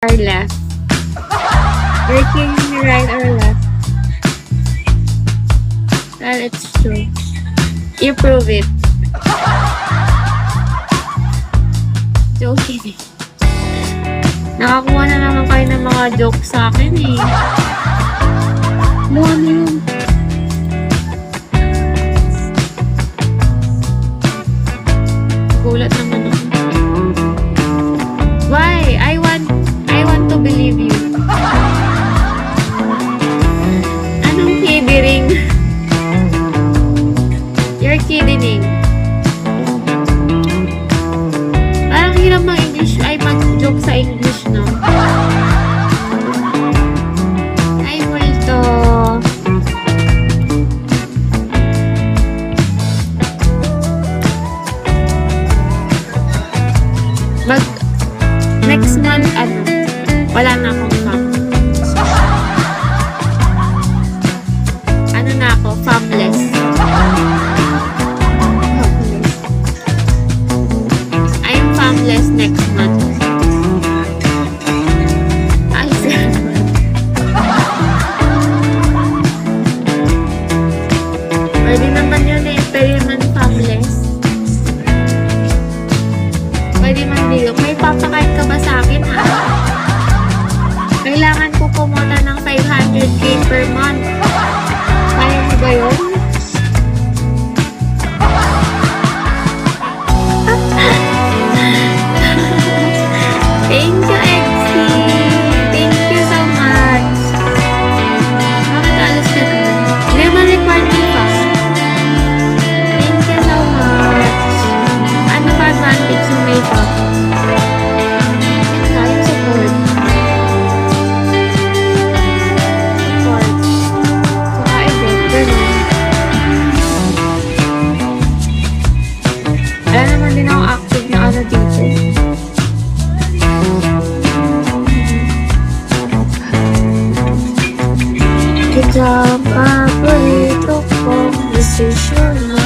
or left? Working right or left? Well, it's true. You prove it. Joking. Nakakuha na naman kayo ng mga jokes sa akin eh. Ano yun? Gulat naman ako. Why? I want to believe you. Anong kidding? You're kidding. Parang hirap mag-English ay mag-joke sa English, no? Ay, multo. Next month, wala na akong fam. Ano na ako? Famless. I'm famless next month. Ay, pwede naman yun eh. Pwede naman famless. Pwede man dito. May papakain ka ba sa akin, ha? Kailangan ko pumunta ng 500k per month. Kaya mo ba yun? Thank you, Exy! Thank you so much! Bakit alas ka na? Hindi mo recording pa. Thank you so much! Ano ba advantage yung makeup? Tayo support. Support. Saka event. Ganun. Alam naman din ako active na ano dito. Kita paborito kong decision mo.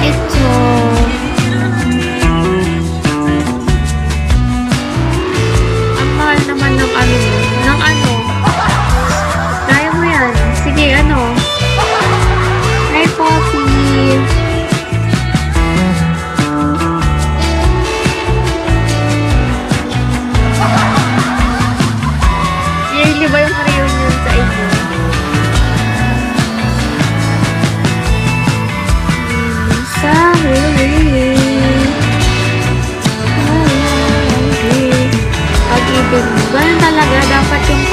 Ito. Ang mahal naman ng ano. Ng ano. Kaya mo yan. Sige, ano. Hi, Poppy. Yearly ba yung reunion sa inyo? Sa huli. Pag-ibig mo. Ganun talaga. Dapat yung